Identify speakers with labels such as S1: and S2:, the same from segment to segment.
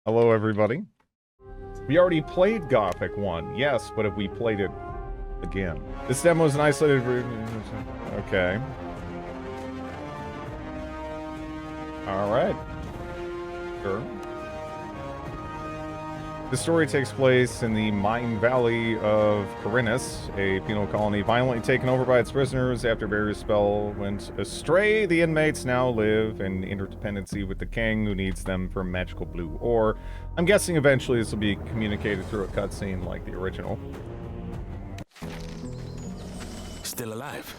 S1: Hello, everybody. We already played Gothic 1, yes, but have we played it again? This demo is an isolated version. Okay. Alright. Sure. The story takes place in the Mine Valley of Carinus, a penal colony violently taken over by its prisoners after Barry's spell went astray. The inmates now live in interdependency with the king, who needs them for magical blue ore. I'm guessing eventually this will be communicated through a cutscene like the original.
S2: Still alive?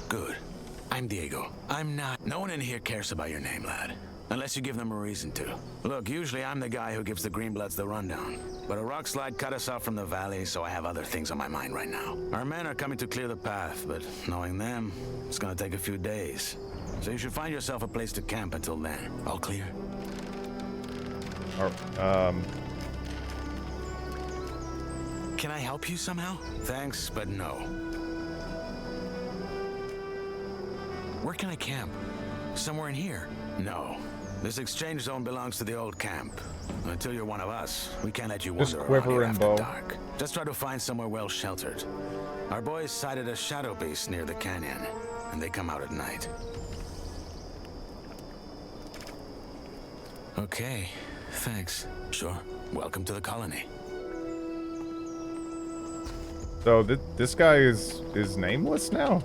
S2: Good. I'm Diego. I'm not... No one in here cares about your name, lad. Unless you give them a reason to. Look, usually I'm the guy who gives the Greenbloods the rundown. But a rock slide cut us off from the valley, so I have other things on my mind right now. Our men are coming to clear the path, but knowing them, it's gonna take a few days. So you should find yourself a place to camp until then. All clear? Can I help you somehow? Thanks, but no. Where can I camp? Somewhere in here? No. This exchange zone belongs to the old camp. Until you're one of us, we can't let you wander around here after dark. Just try to find somewhere well sheltered. Our boys sighted a shadow beast near the canyon, and they come out at night. Okay, thanks. Sure. Welcome to the colony.
S1: So this guy is nameless now?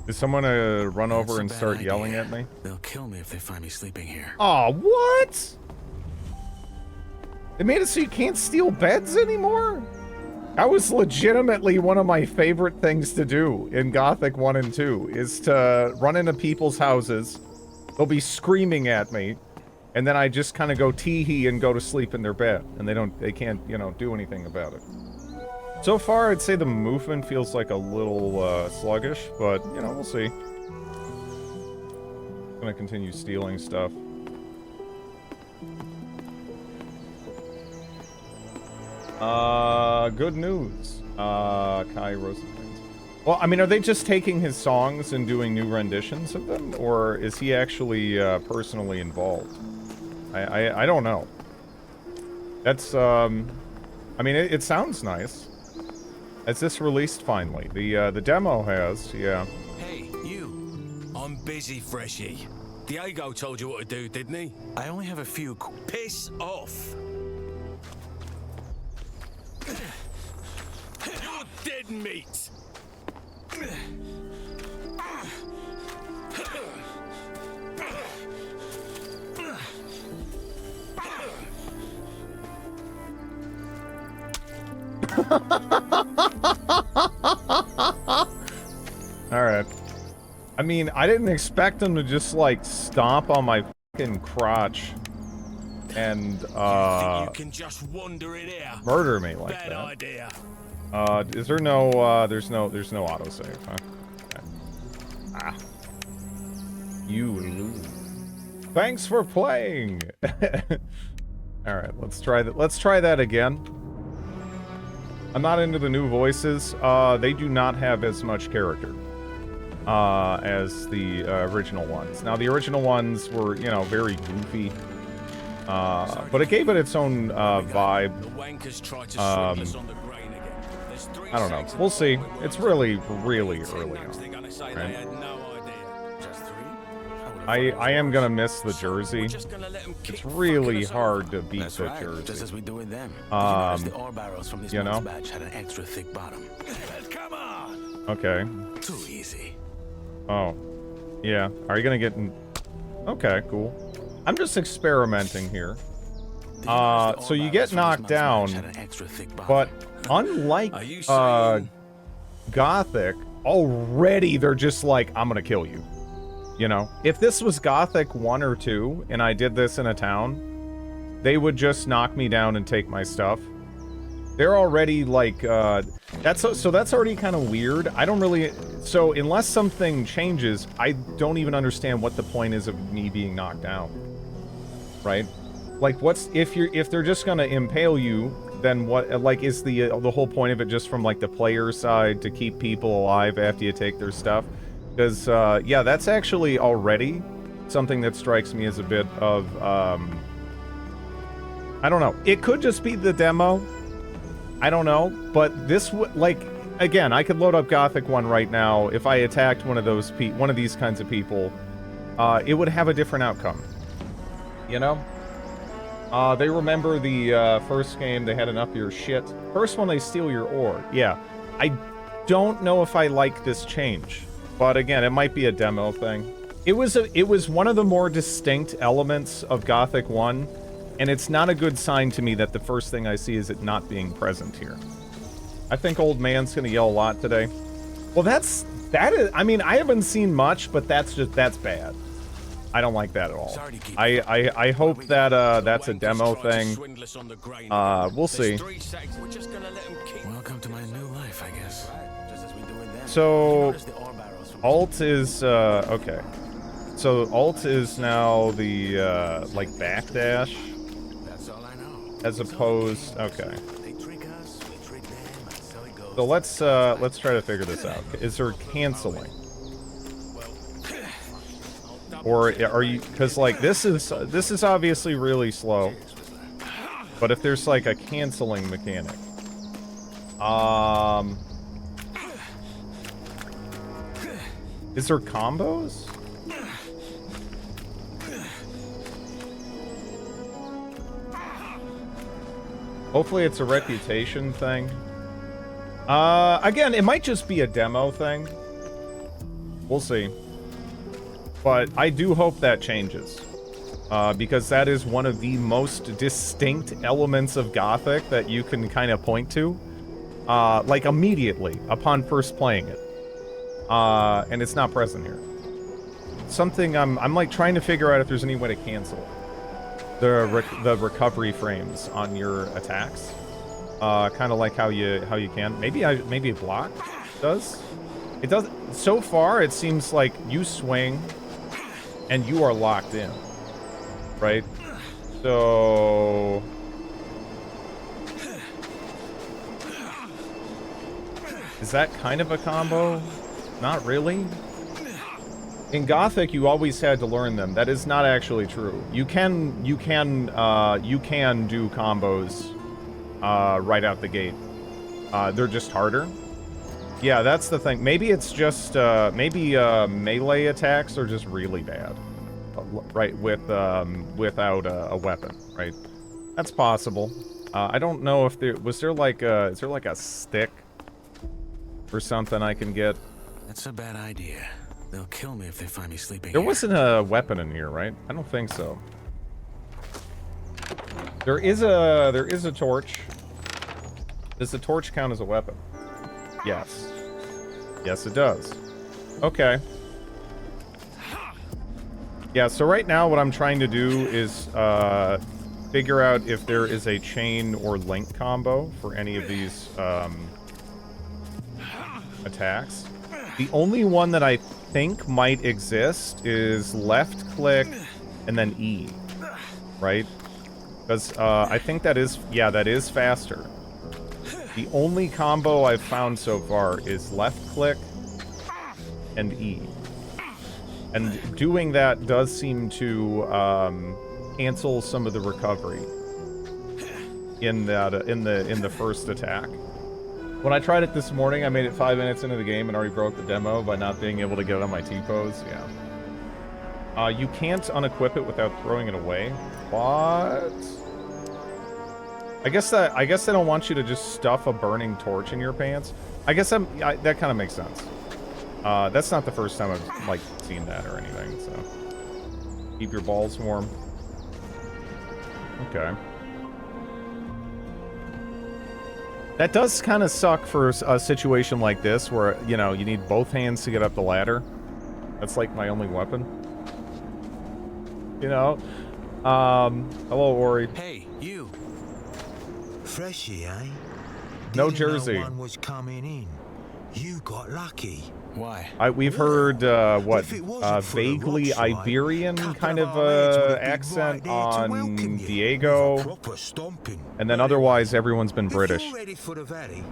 S1: Is someone gonna run over and start yelling at me?
S2: They'll kill me if they find me sleeping here.
S1: Aw, what? They made it so you can't steal beds anymore? That was legitimately one of my favorite things to do in Gothic 1 and 2, is to run into people's houses. They'll be screaming at me, and then I just kind of go tee-hee and go to sleep in their bed, and they can't, you know, do anything about it. So far, I'd say the movement feels like a little sluggish, but, you know, we'll see. I'm gonna continue stealing stuff. Good news. Kai Rosenthal. Well, I mean, are they just taking his songs and doing new renditions of them? Or is he actually personally involved? I don't know. That's, I mean, it sounds nice. Is this released finally? The demo has, yeah.
S3: Hey, you. I'm busy, Freshie. Diego told you what to do, didn't he?
S2: I only have a few...
S3: Piss off. You're dead meat.
S1: Alright. I mean, I didn't expect him to just, like, stomp on my fucking crotch and,
S3: You think you can just wander in here?
S1: murder me like
S3: Bad
S1: that.
S3: idea.
S1: Is there no, there's no autosave, huh? Okay. Ah. You lose. Thanks for playing! Alright, let's try that. Let's try that again. I'm not into the new voices. They do not have as much character as the original ones. Now, the original ones were, you know, very goofy. But it gave it its own vibe.
S3: The wankers tried to swindle us on the grain again. There's 3
S1: I don't know.
S3: seconds
S1: We'll see.
S3: before we
S1: It's
S3: went
S1: really,
S3: through.
S1: really
S3: Ten
S1: early
S3: names, they're
S1: on.
S3: gonna say
S1: Right?
S3: they had no idea. Just 3?
S1: I am gonna miss the
S3: So
S1: jersey.
S3: we're just gonna let 'em
S1: It's
S3: keep
S1: really
S3: fucking us
S1: hard
S3: over.
S1: to beat
S2: That's
S1: the
S2: right, just
S1: jersey.
S2: as we do with them. Did you notice the ore barrels from this
S1: you
S2: month's
S1: know?
S2: batch had an extra thick bottom?
S3: Come on!
S1: Okay.
S2: Too easy.
S1: Oh. Yeah. Are you gonna get in... Okay, cool. I'm just experimenting here.
S2: Did you notice the
S1: So
S2: ore
S1: you
S2: barrels
S1: get
S2: from this
S1: knocked
S2: month's batch
S1: down,
S2: had an extra thick bottom?
S1: but unlike,
S3: Are you saying...
S1: Gothic, already they're just like, I'm gonna kill you. You know? If this was Gothic 1 or 2, and I did this in a town, they would just knock me down and take my stuff. They're already, like, that's already kind of weird. I don't really... So, unless something changes, I don't even understand what the point is of me being knocked down. Right? Like, what's... If they're just gonna impale you then what, like, is the whole point of it just from, like, the player side to keep people alive after you take their stuff? Because, yeah, that's actually already something that strikes me as a bit of, I don't know. It could just be the demo. I don't know. But this would, like, again, I could load up Gothic 1 right now. If I attacked one of these kinds of people, it would have a different outcome. You know? They remember the first game, they had enough of your shit. First one, they steal your ore. Yeah. I don't know if I like this change. But again, it might be a demo thing. It was one of the more distinct elements of Gothic 1. And it's not a good sign to me that the first thing I see is it not being present here. I think old man's gonna yell a lot today. Well, that is, I mean, I haven't seen much, but that's bad. I don't like that at all. I hope that, that's a demo thing. We'll see.
S2: Welcome to my new life, I guess.
S1: So, alt is, okay. So, alt is now the, like, backdash. As opposed, okay. So let's try to figure this out. Is there canceling? Or are you, because like this is obviously really slow. But if there's like a canceling mechanic. Is there combos? Hopefully it's a reputation thing. Again, it might just be a demo thing. We'll see. But I do hope that changes. Because that is one of the most distinct elements of Gothic that you can kind of point to. Like immediately, upon first playing it. And it's not present here. Something I'm like trying to figure out if there's any way to cancel the recovery frames on your attacks, kind of like how you can. Maybe a block does. It does. So far, it seems like you swing, and you are locked in, right? So is that kind of a combo? Not really. In Gothic, you always had to learn them. That is not actually true. You can do combos right out the gate. They're just harder. Yeah, that's the thing. Maybe it's just maybe melee attacks are just really bad, right? Without a weapon, right? That's possible. I don't know if is there like a stick or something I can get.
S2: That's a bad idea. They'll kill me if they find me sleeping
S1: There
S2: here.
S1: wasn't a weapon in here, right? I don't think so. There is a torch. Does the torch count as a weapon? Yes. Yes, it does. Okay. Yeah, so right now what I'm trying to do is figure out if there is a chain or link combo for any of these attacks. The only one that I think might exist is left click and then E, right? Because I think that is faster. The only combo I've found so far is left click and E, and doing that does seem to cancel some of the recovery in the first attack. When I tried it this morning, I made it 5 minutes into the game and already broke the demo by not being able to get it on my T-pose. Yeah. You can't unequip it without throwing it away. What? I guess they don't want you to just stuff a burning torch in your pants. I guess that kind of makes sense. That's not the first time I've like seen that or anything. So keep your balls warm. Okay. That does kind of suck for a situation like this where, you know, you need both hands to get up the ladder. That's like my only weapon. You know? Hello, Ori.
S4: Hey, you. Freshy, eh?
S1: No
S4: Didn't
S1: jersey.
S4: know one was coming in. You got lucky.
S2: Why?
S1: We've heard what
S4: If it wasn't for the
S1: vaguely
S4: Rothschild,
S1: Iberian
S4: couple
S1: kind
S4: of
S1: of
S4: our lads would have been
S1: accent
S4: right there to welcome
S1: on
S4: you
S1: Diego,
S4: with a proper stomping.
S1: and then otherwise everyone's been
S4: If
S1: British.
S4: you're ready for the valley,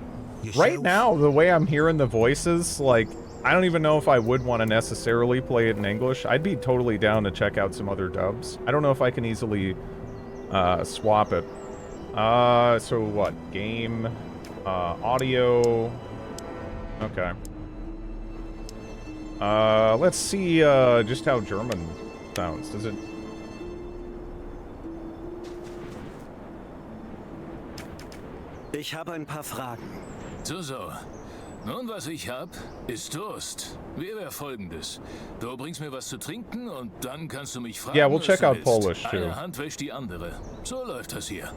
S1: Right
S4: yourself,
S1: now, the way I'm hearing the voices, like, I don't even know if I would want to necessarily play it in English. I'd be totally down to check out some other dubs. I don't know if I can easily swap it. So what? Game, audio. Okay. Let's see just how German sounds. Does it...
S5: Ich habe ein paar Fragen.
S6: So. Nun, was ich hab, ist Durst. Wie wäre Folgendes? Du bringst mir was zu trinken und dann kannst du mich fragen,
S1: Yeah, we'll
S6: was
S1: check
S6: du
S1: out
S6: willst.
S1: Polish, too.
S6: Eine Hand wäscht die andere. So läuft das hier.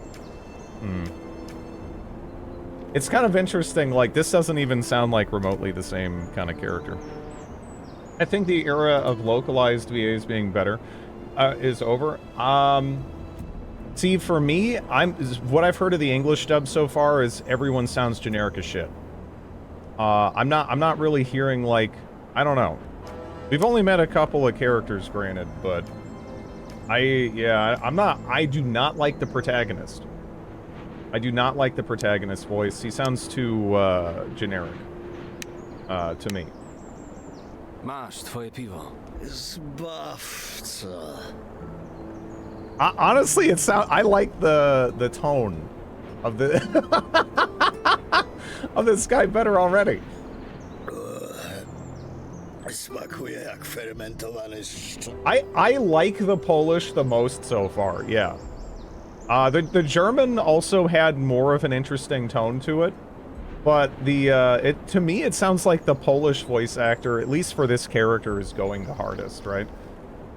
S1: It's kind of interesting, like, this doesn't even sound like remotely the same kind of character. I think the era of localized VAs being better is over. See, for me, what I've heard of the English dub so far is everyone sounds generic as shit. I'm not really hearing, like, I don't know. We've only met a couple of characters, granted, but I do not like the protagonist. I do not like the protagonist's voice. He sounds too generic to me.
S3: Masz twoje piwo.
S5: Zbawco.
S1: Honestly, I like the tone of the of this guy better already.
S5: Smakuje jak fermentowany szczur.
S1: I like the Polish the most so far. Yeah. The German also had more of an interesting tone to it, but to me it sounds like the Polish voice actor, at least for this character, is going the hardest, right?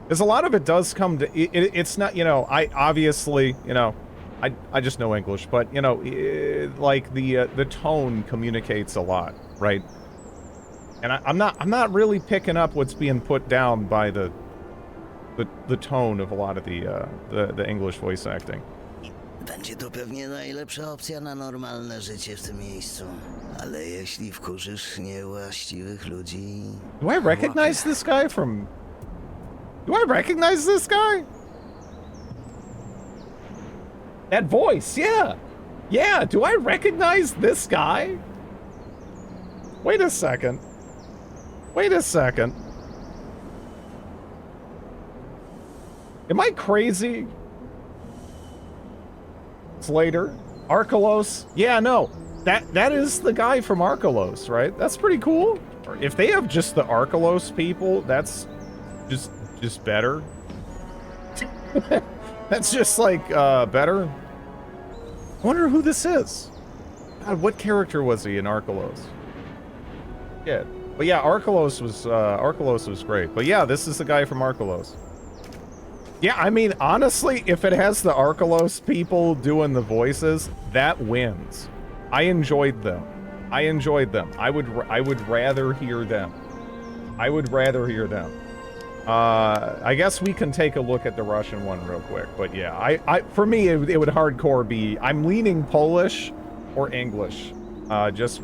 S1: Because a lot of it does come to it's not, you know, I obviously, you know, I just know English, but you know, like the tone communicates a lot, right? And I'm not really picking up what's being put down by the tone of a lot of the English voice acting.
S5: Będzie to pewnie najlepsza opcja na normalne życie w tym miejscu. Ale jeśli wkurzysz niewłaściwych ludzi...
S1: Do I recognize this guy from... Do I recognize this guy? That voice, yeah! Yeah, do I recognize this guy? Wait a second. Wait a second. Am I crazy? It's later. Arkelos. Yeah, no. That is the guy from Arkelos, right? That's pretty cool. If they have just the Arkelos people, that's just better. That's just like better. I wonder who this is. God, what character was he in Arkelos? Yeah. But yeah, Arkelos was great. But yeah, this is the guy from Arkelos. Yeah, I mean, honestly, if it has the Arkelos people doing the voices, that wins. I enjoyed them. I would rather hear them. I would rather hear them. I guess we can take a look at the Russian one real quick. But yeah, for me, it would hardcore be, I'm leaning Polish or English. Just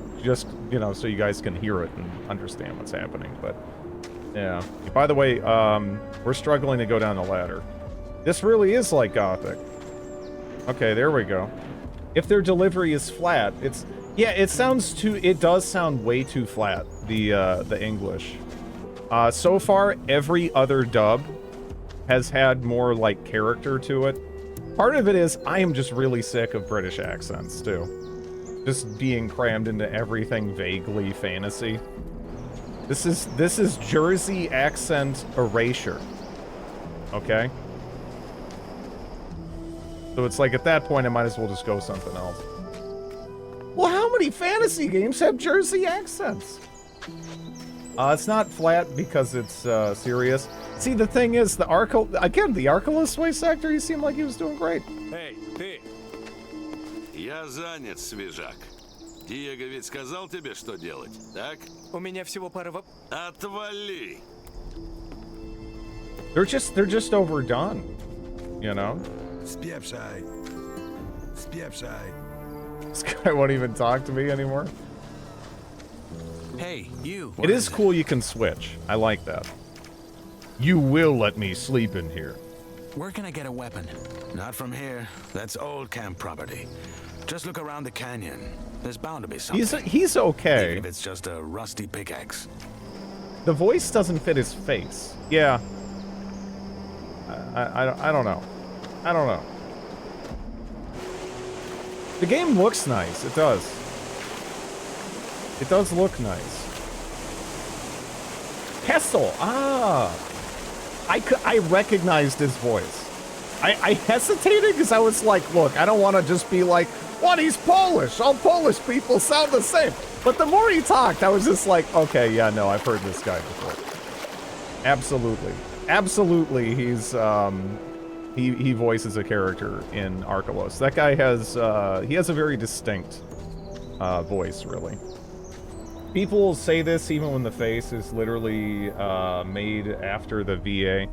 S1: you know, so you guys can hear it and understand what's happening. But yeah. By the way, we're struggling to go down the ladder. This really is like Gothic. Okay, there we go. If their delivery is flat, it does sound way too flat, the English. So far, every other dub has had more like character to it. Part of it is I am just really sick of British accents too. Just being crammed into everything vaguely fantasy. This is Jersey accent erasure. Okay? So it's like at that point I might as well just go something else. Well, how many fantasy games have Jersey accents? It's not flat because it's serious. See, the thing is, the Arkelos voice actor, he seemed like he was doing great.
S3: Эй, ты!
S7: Я занят, свежак. Диего ведь сказал тебе, что делать, так?
S3: У меня всего пара
S7: Отвали!
S1: They're just overdone, you know?
S4: Spieprzaj. Spieprzaj.
S1: This guy won't even talk to me anymore.
S3: Hey, you.
S1: It is cool you can switch. I like that. You will let me sleep in here.
S2: Where can I get a weapon? Not from here. That's old camp property. Just look around the canyon. There's bound to be something.
S1: He's okay.
S2: Even if it's just a rusty pickaxe.
S1: The voice doesn't fit his face. Yeah. I don't know. I don't know. The game looks nice. It does. It does look nice. Hessel. Ah. I recognized his voice. I hesitated because I was like, look, I don't want to just be like, what, he's Polish. All Polish people sound the same. But the more he talked, I was just like, okay, yeah, no, I've heard this guy before. Absolutely. Absolutely, he's, he voices a character in Arkelos. That guy has, he has a very distinct, voice, really. People will say this even when the face is literally, made after the VA.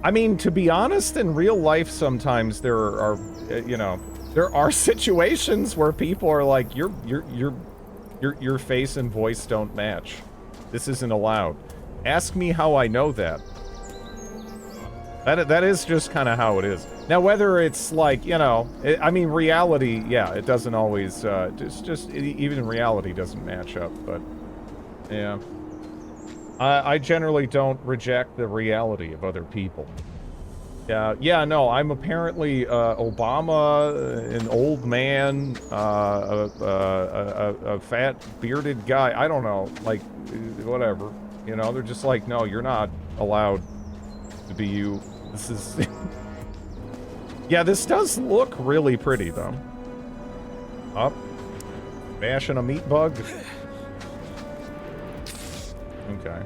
S1: I mean, to be honest, in real life, sometimes there are, you know, there are situations where people are like, your face and voice don't match. This isn't allowed. Ask me how I know that. That is just kind of how it is. Now, whether it's like, you know, I mean, reality, yeah, it doesn't always, even reality doesn't match up, but, yeah. I generally don't reject the reality of other people. Yeah, no, I'm apparently, Obama, an old man, a fat, bearded guy, I don't know, like, whatever. You know, they're just like, no, you're not allowed to be you. This is... Yeah, this does look really pretty, though. Up. Bashing a meat bug. Okay.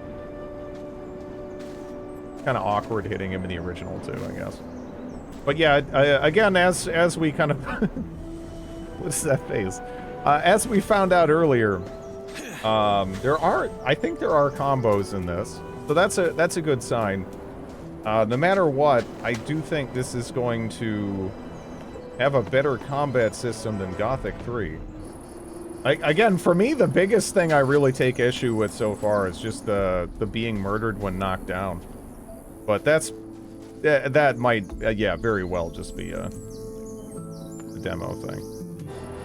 S1: Kind of awkward hitting him in the original, too, I guess. But yeah, again, as we kind of... What's that face? As we found out earlier, I think there are combos in this. So that's a good sign. No matter what, I do think this is going to have a better combat system than Gothic 3. Again, for me, the biggest thing I really take issue with so far is just the being murdered when knocked down. But that might, yeah, very well just be a demo thing.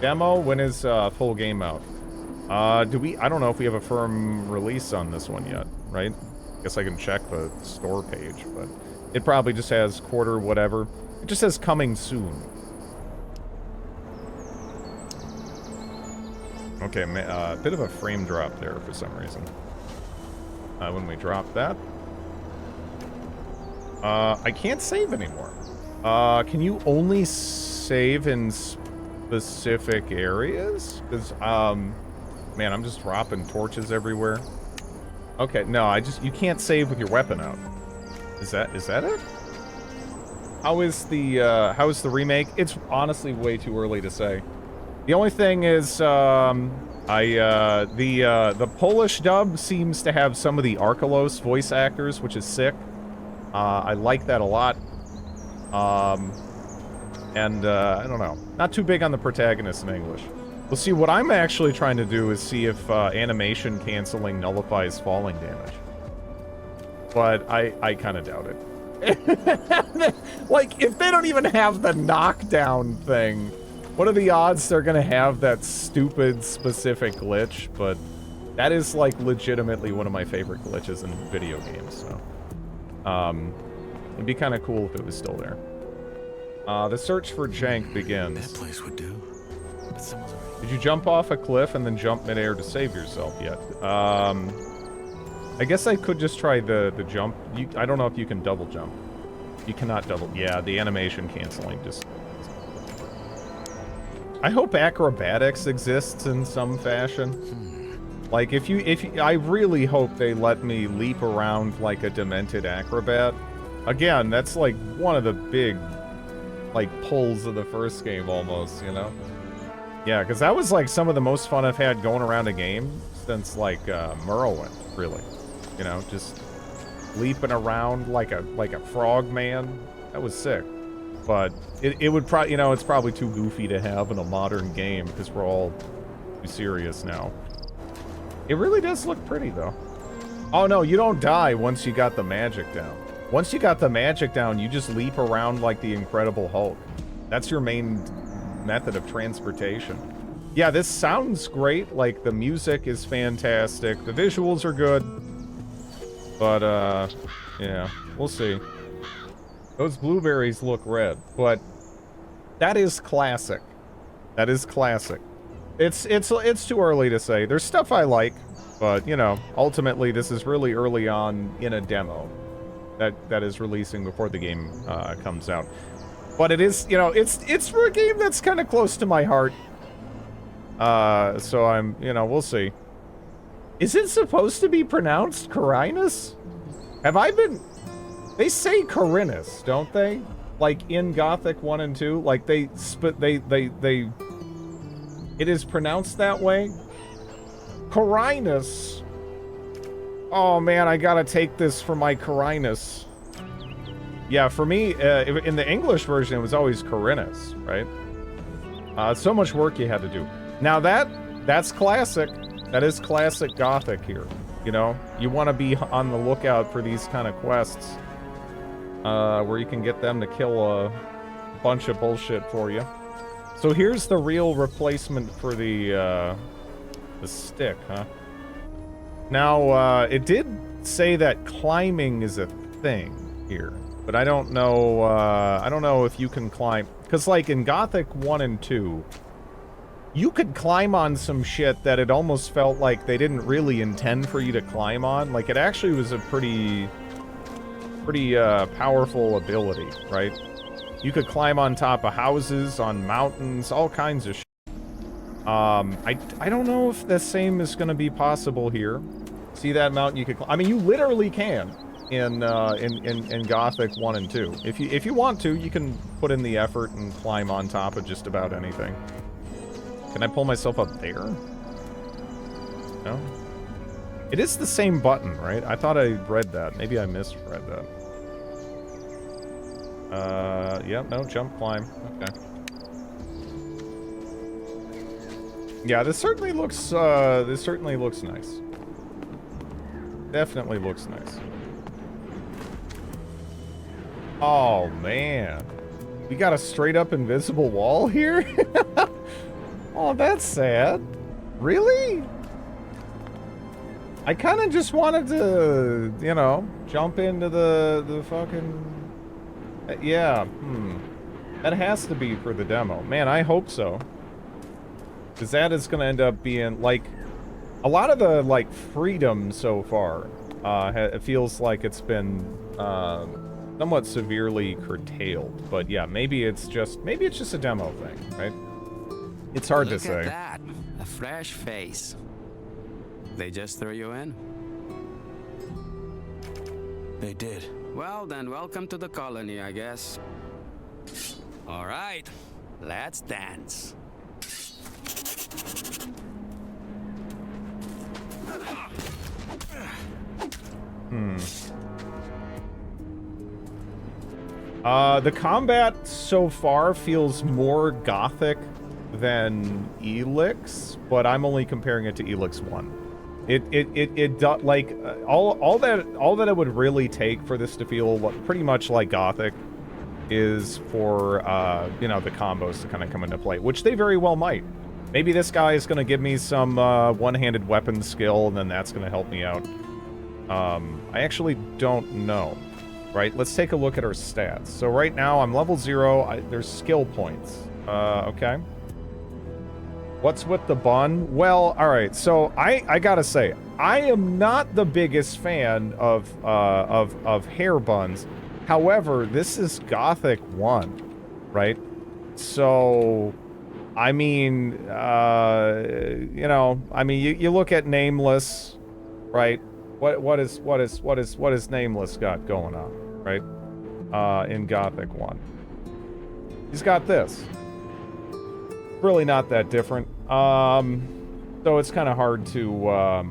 S1: Demo? When is full game out? I don't know if we have a firm release on this one yet, right? Guess I can check the store page, but it probably just has quarter whatever. It just says coming soon. Okay, a bit of a frame drop there for some reason. When we drop that. I can't save anymore. Can you only save in specific areas? Because, man, I'm just dropping torches everywhere. Okay, no, you can't save with your weapon out. Is that it? How is the remake? It's honestly way too early to say. The only thing is, the Polish dub seems to have some of the Arkelos voice actors, which is sick. I like that a lot. And I don't know. Not too big on the protagonist in English. We'll see, what I'm actually trying to do is see if animation canceling nullifies falling damage. But I kind of doubt it. Like, if they don't even have the knockdown thing, what are the odds they're gonna have that stupid specific glitch? But that is, like, legitimately one of my favorite glitches in video games, so. It'd be kind of cool if it was still there. The search for Jank begins.
S2: That place would do. But someone's already...
S1: Did you jump off a cliff and then jump midair to save yourself yet? I guess I could just try the jump. I don't know if you can double jump. You cannot double... Yeah, the animation canceling just... I hope acrobatics exists in some fashion. Like, if you... I really hope they let me leap around like a demented acrobat. Again, that's like one of the big, like, pulls of the first game almost, you know? Yeah, because that was like some of the most fun I've had going around a game since, like, Morrowind, really. You know, just leaping around like a frog man. That was sick. But it would probably, you know, it's probably too goofy to have in a modern game because we're all too serious now. It really does look pretty, though. Oh, no, you don't die once you got the magic down. Once you got the magic down, you just leap around like the Incredible Hulk. That's your main method of transportation. Yeah, this sounds great. Like, the music is fantastic. The visuals are good. But, yeah, we'll see. Those blueberries look red, but that is classic. That is classic. It's too early to say. There's stuff I like, but, you know, ultimately this is really early on in a demo that is releasing before the game comes out. But it is, you know, it's for a game that's kind of close to my heart. So I'm, you know, we'll see. Is it supposed to be pronounced Carinus? Have I been... They say Carinus, don't they? Like in Gothic 1 and 2, like they it is pronounced that way. Carinus. Oh man, I gotta take this for my Carinus. Yeah, for me, in the English version, it was always Carinus, right? So much work you had to do. Now that's classic. That is classic Gothic here. You know, you want to be on the lookout for these kind of quests, where you can get them to kill a bunch of bullshit for you. So here's the real replacement for the stick, huh? Now, it did say that climbing is a thing here, but I don't know if you can climb, because like in Gothic 1 and 2, you could climb on some shit that it almost felt like they didn't really intend for you to climb on. Like, it actually was a pretty powerful ability, right? You could climb on top of houses, on mountains, all kinds of shit. I don't know if the same is going to be possible here. See that mountain? You could I mean, you literally can in Gothic 1 and 2. If you want to, you can put in the effort and climb on top of just about anything. Can I pull myself up there? No? It is the same button, right? I thought I read that. Maybe I misread that. Yeah, no, jump, climb. Okay. Yeah, this certainly looks nice. Definitely looks nice. Oh, man. We got a straight up invisible wall here? Oh, that's sad. Really? I kind of just wanted to, you know, jump into the fucking... Yeah, That has to be for the demo. Man, I hope so. Because that is going to end up being, like... A lot of the, like, freedom so far, it feels like it's been, somewhat severely curtailed. But yeah, maybe it's just a demo thing, right? It's hard to say.
S8: Look at that. A fresh face. They just threw you in?
S2: They did.
S8: Well, then welcome to the colony, I guess. All right, let's dance.
S1: The combat so far feels more Gothic than Elix, but I'm only comparing it to Elix 1. All that it would really take for this to feel pretty much like Gothic is for you know, the combos to kind of come into play, which they very well might. Maybe this guy is going to give me some one-handed weapon skill, and then that's going to help me out. I actually don't know. Right, let's take a look at our stats. So right now I'm level 0. There's skill points. Okay. What's with the bun? Well, all right. So I gotta say, I am not the biggest fan of hair buns. However, this is Gothic 1, right? So, I mean, you know, I mean, you look at Nameless, right? What is Nameless got going on, right? In Gothic 1. He's got this. Really not that different. So it's kind of hard to,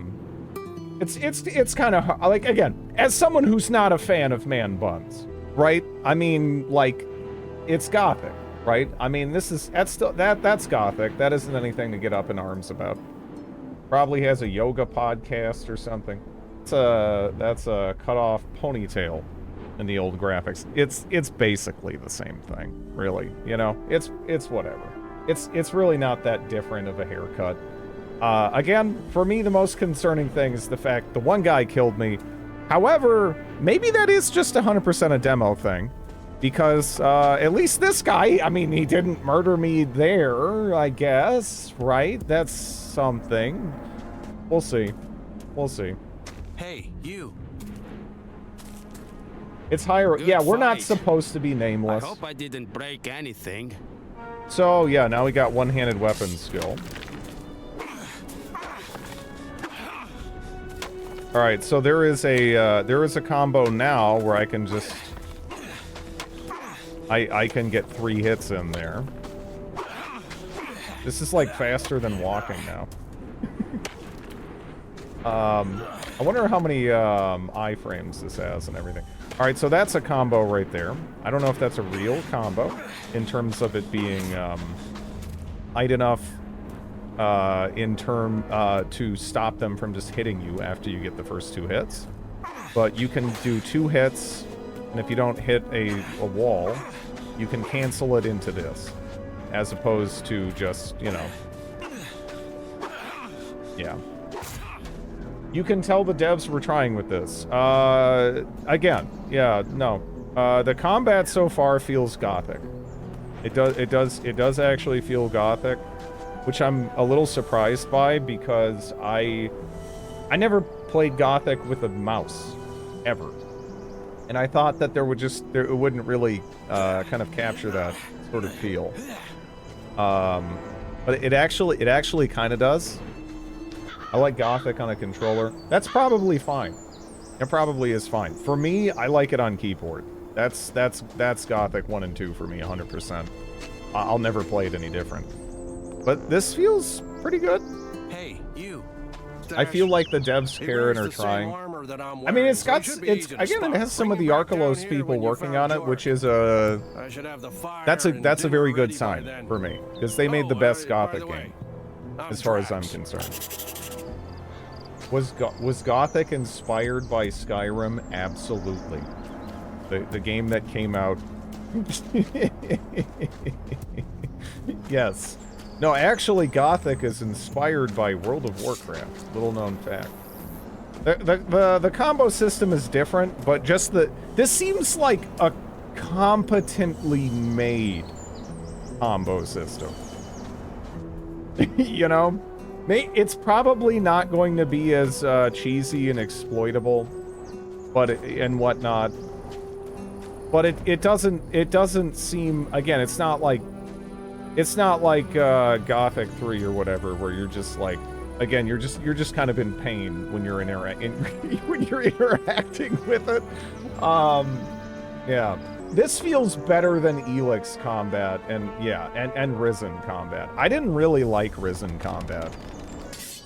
S1: it's kind of, like, again, as someone who's not a fan of man buns, right? I mean, like, it's Gothic, right? I mean, that's Gothic. That isn't anything to get up in arms about. Probably has a yoga podcast or something. That's a cut off ponytail in the old graphics. It's basically the same thing, really. You know, it's whatever. It's really not that different of a haircut. Again, for me, the most concerning thing is the fact the one guy killed me. However, maybe that is just 100% a demo thing. Because, at least this guy, I mean, he didn't murder me there, I guess, right? That's something. We'll see. We'll see.
S8: Hey, you.
S1: It's higher.
S8: Good
S1: Yeah, we're not
S8: fight.
S1: supposed to be
S8: I
S1: nameless.
S8: hope I didn't break anything.
S1: So, yeah, now we got one-handed weapon skill. Alright, so there is a combo now where I can just... I can get 3 hits in there. This is like faster than walking now. I wonder how many iframes this has and everything. Alright, so that's a combo right there. I don't know if that's a real combo in terms of it being height enough to stop them from just hitting you after you get the first 2 hits. But you can do 2 hits, and if you don't hit a wall, you can cancel it into this. As opposed to just, you know... Yeah. You can tell the devs were trying with this. Again, yeah, no. The combat so far feels Gothic. It does actually feel Gothic, which I'm a little surprised by because I never played Gothic with a mouse, ever. And I thought that it wouldn't really kind of capture that sort of feel. But it actually kind of does. I like Gothic on a controller. That's probably fine. It probably is fine. For me, I like it on keyboard. That's Gothic 1 and 2 for me, 100%. I'll never play it any different. But this feels pretty good.
S8: Hey, you.
S1: I feel like the devs care and are trying. I mean, it has some of the Arkelos people working on it, which is that's a very good sign for me because they made the best Gothic game, as far as I'm concerned. Was Gothic inspired by Skyrim? Absolutely. The game that came out. Yes. No, actually, Gothic is inspired by World of Warcraft. Little known fact. The combo system is different, but just this seems like a competently made combo system. You know? It's probably not going to be as cheesy and exploitable, and whatnot. But it doesn't seem, again, it's not like Gothic 3 or whatever, where you're just like, again, you're just kind of in pain when you're when you're interacting with it. Yeah. This feels better than Elix combat and Risen combat. I didn't really like Risen combat.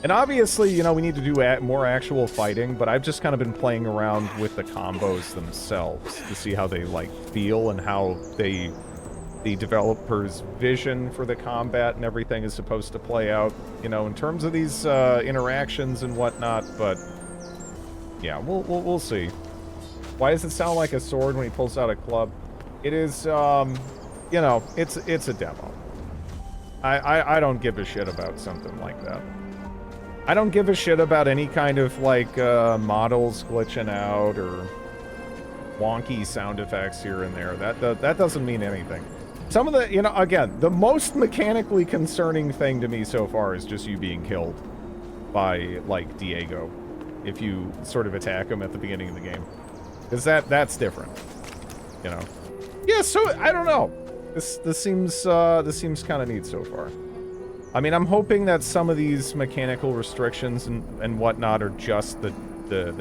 S1: And obviously, you know, we need to do more actual fighting, but I've just kind of been playing around with the combos themselves to see how they, like, feel and how the developer's vision for the combat and everything is supposed to play out, you know, in terms of these interactions and whatnot, but yeah, we'll see. Why does it sound like a sword when he pulls out a club? It is, you know, it's a demo. I don't give a shit about something like that. I don't give a shit about any kind of, like, models glitching out or wonky sound effects here and there. That doesn't mean anything. Some of the, you know, again, the most mechanically concerning thing to me so far is just you being killed by, like, Diego, if you sort of attack him at the beginning of the game. Because that's different, you know. Yeah, so, I don't know. This seems kind of neat so far. I mean, I'm hoping that some of these mechanical restrictions and whatnot are just the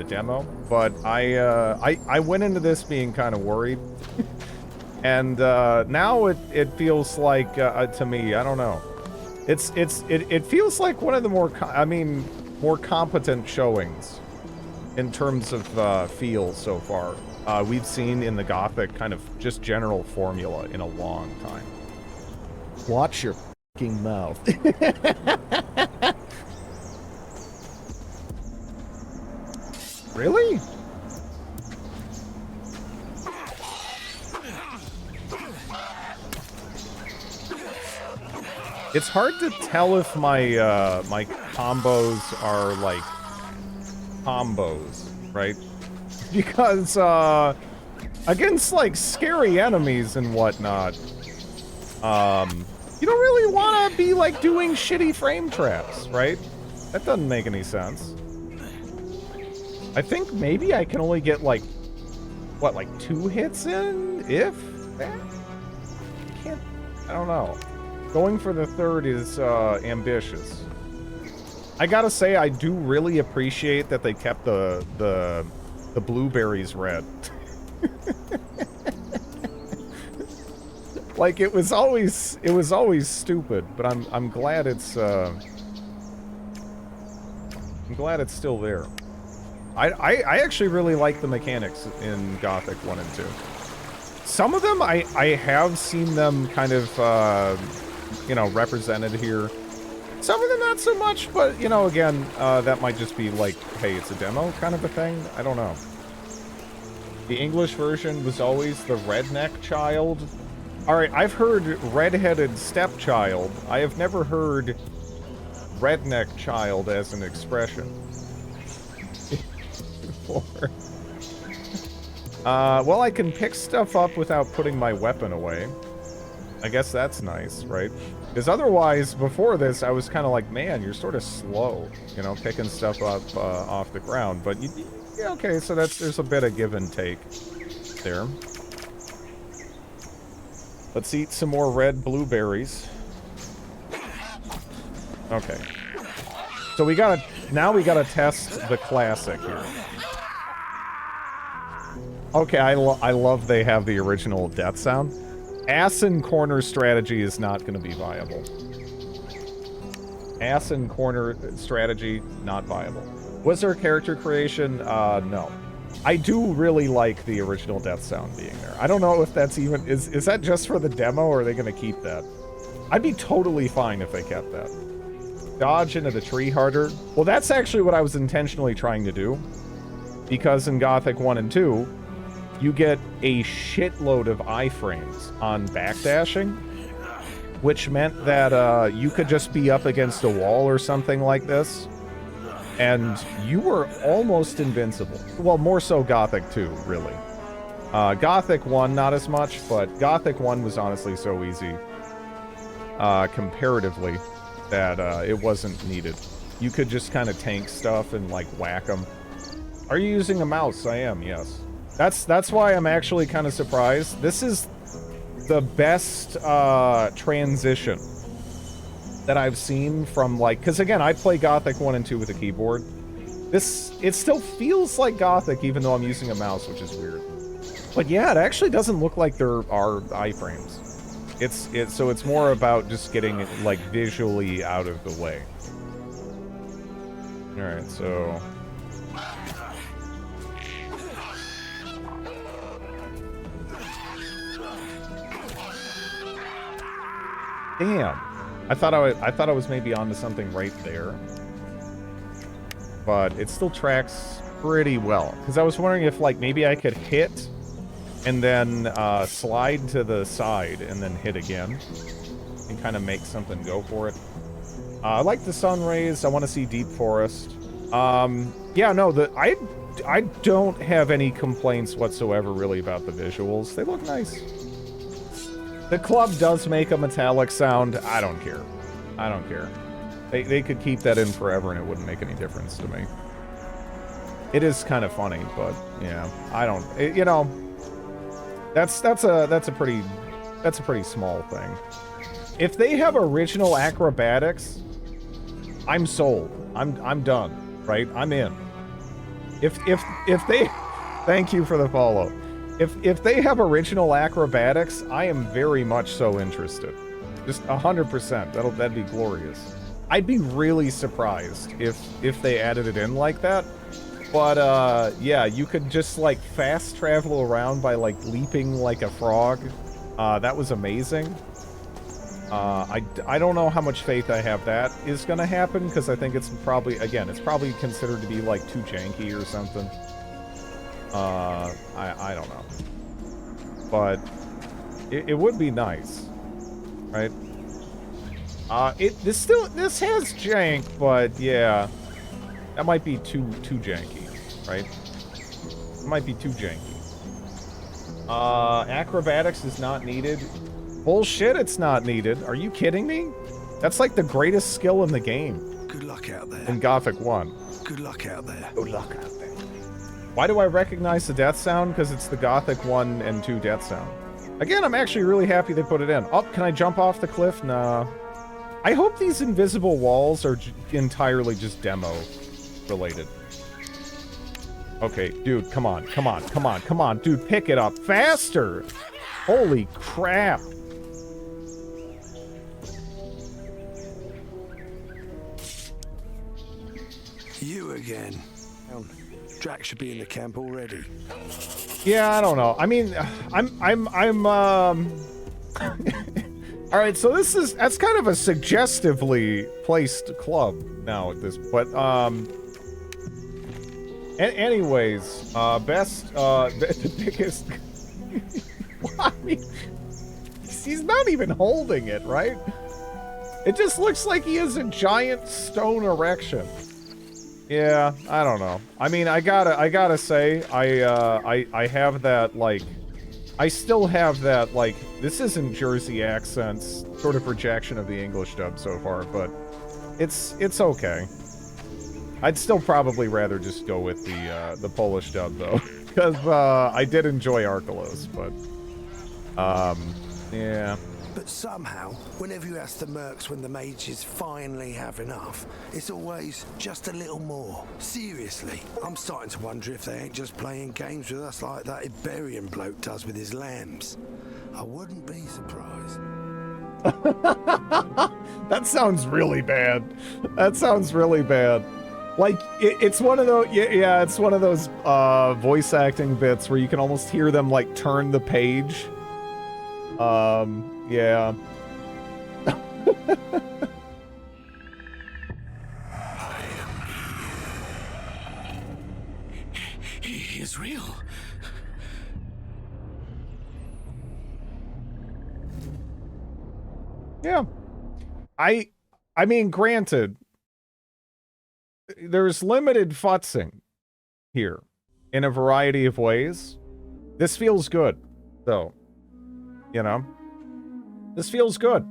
S1: demo, but I went into this being kind of worried, and now it feels like to me, I don't know, it feels like one of the more competent showings in terms of feel so far we've seen in the Gothic kind of just general formula in a long time. Watch your mouth. Really? It's hard to tell if my my combos are like combos, right? Because against like scary enemies and whatnot, you don't really want to be like doing shitty frame traps, right? That doesn't make any sense. I think maybe I can only get like, what, like 2 hits in, if that? I don't know. Going for the 3rd is ambitious. I gotta say, I do really appreciate that they kept the blueberries red. Like it was always stupid, but I'm glad it's still there. I actually really like the mechanics in Gothic 1 and 2. Some of them I have seen them kind of you know, represented here. Some of them not so much, but you know, again, that might just be like, hey, it's a demo kind of a thing. I don't know. The English version was always the redneck child. Alright, I've heard redheaded stepchild. I have never heard redneck child as an expression. Well, I can pick stuff up without putting my weapon away. I guess that's nice, right? Because otherwise, before this, I was kind of like, man, you're sort of slow, you know, picking stuff up off the ground. But, yeah, okay, so there's a bit of give and take there. Let's eat some more red blueberries. Okay. So now we gotta test the classic here. Okay, I love they have the original death sound. Ass and corner strategy is not going to be viable. Ass and corner strategy, not viable. Was there character creation? No. I do really like the original death sound being there. I don't know if that's even... Is that just for the demo, or are they going to keep that? I'd be totally fine if they kept that. Dodge into the tree harder. Well, that's actually what I was intentionally trying to do. Because in Gothic 1 and 2... you get a shitload of iframes on backdashing, which meant that you could just be up against a wall or something like this, and you were almost invincible. Well, more so Gothic 2, really. Gothic 1, not as much, but Gothic 1 was honestly so easy, comparatively, that it wasn't needed. You could just kind of tank stuff and, like, whack them. Are you using a mouse? I am, yes. That's why I'm actually kind of surprised. This is the best transition that I've seen from, like... Because, again, I play Gothic 1 and 2 with a keyboard. It still feels like Gothic, even though I'm using a mouse, which is weird. But, yeah, it actually doesn't look like there are iframes. So it's more about just getting it, like, visually out of the way. Alright, so... Damn. I thought I was maybe onto something right there. But it still tracks pretty well. Because I was wondering if, like, maybe I could hit and then slide to the side and then hit again. And kind of make something go for it. I like the sun rays. I want to see deep forest. Yeah, no, I don't have any complaints whatsoever, really, about the visuals. They look nice. The club does make a metallic sound. I don't care. I don't care. They could keep that in forever and it wouldn't make any difference to me. It is kind of funny, but yeah, I don't. You know, that's a pretty small thing. If they have original acrobatics, I'm sold. I'm done. Right? I'm in. If they, thank you for the follow. If they have original acrobatics, I am very much so interested. Just 100%. That'd be glorious. I'd be really surprised if they added it in like that. But yeah, you could just like fast travel around by like leaping like a frog. That was amazing. I don't know how much faith I have that is gonna happen, because I think it's probably, again, it's probably considered to be like too janky or something. I don't know. But it would be nice, right? This has jank, but yeah, that might be too janky, right? It might be too janky. Acrobatics is not needed. Bullshit, it's not needed. Are you kidding me? That's like the greatest skill in the game.
S4: Good luck out there.
S1: In Gothic 1.
S4: Good luck out there.
S1: Good luck out there. Why do I recognize the death sound? Because it's the Gothic 1 and 2 death sound. Again, I'm actually really happy they put it in. Oh, can I jump off the cliff? Nah. I hope these invisible walls are entirely just demo related. Okay, dude, come on, come on, come on, come on. Dude, pick it up faster! Holy crap!
S4: You again. Drac should be in the camp already.
S1: Yeah, I don't know. I mean, Alright, so that's kind of a suggestively placed club now at this, but, anyways, the biggest, I mean, he's not even holding it, right? It just looks like he has a giant stone erection. Yeah, I don't know. I mean, I gotta say, I have that, like, I still have that, like, this isn't Jersey accents sort of rejection of the English dub so far, but it's okay. I'd still probably rather just go with the Polish dub, though, because I did enjoy Arkelos, but, yeah.
S4: But somehow, whenever you ask the mercs when the mages finally have enough, it's always just a little more. Seriously, I'm starting to wonder if they ain't just playing games with us like that Iberian bloke does with his lambs. I wouldn't be surprised.
S1: That sounds really bad. That sounds really bad. Like, it's one of those, yeah, it's one of those voice acting bits where you can almost hear them, like, turn the page. Yeah.
S2: He is real.
S1: Yeah. I mean, granted, there's limited futzing here in a variety of ways. This feels good, though. You know? This feels good.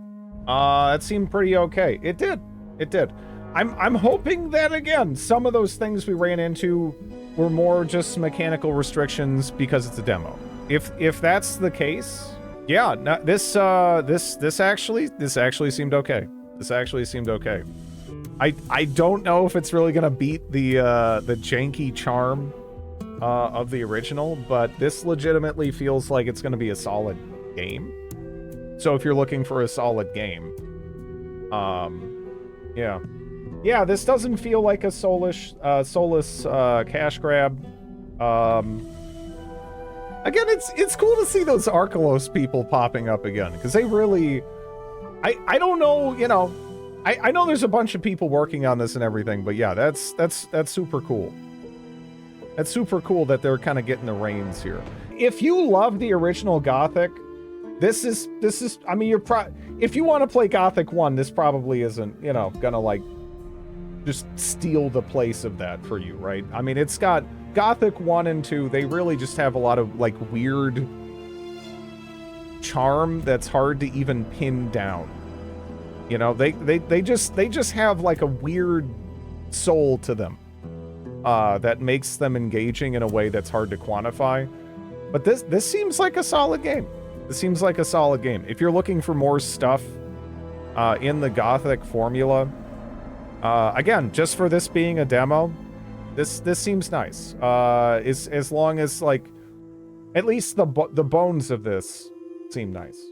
S1: It seemed pretty okay. It did. It did. I'm hoping that, again, some of those things we ran into were more just mechanical restrictions because it's a demo. If that's the case, yeah, no, this actually seemed okay. This actually seemed okay. I don't know if it's really gonna beat the janky charm of the original, but this legitimately feels like it's gonna be a solid game. So if you're looking for a solid game, yeah. Yeah, this doesn't feel like a soulless cash grab. Again, it's cool to see those Arkelos people popping up again, because they really, I don't know, you know, I know there's a bunch of people working on this and everything, but yeah, that's super cool. That's super cool that they're kind of getting the reins here. If you love the original Gothic, this is, I mean, if you want to play Gothic 1, this probably isn't, you know, gonna, like, just steal the place of that for you, right? I mean, it's got Gothic 1 and 2, they really just have a lot of, like, weird charm that's hard to even pin down. You know, they just have, like, a weird soul to them that makes them engaging in a way that's hard to quantify. But this seems like a solid game. This seems like a solid game. If you're looking for more stuff in the Gothic formula, again, just for this being a demo, this seems nice. As long as, like, at least the bones of this seem nice.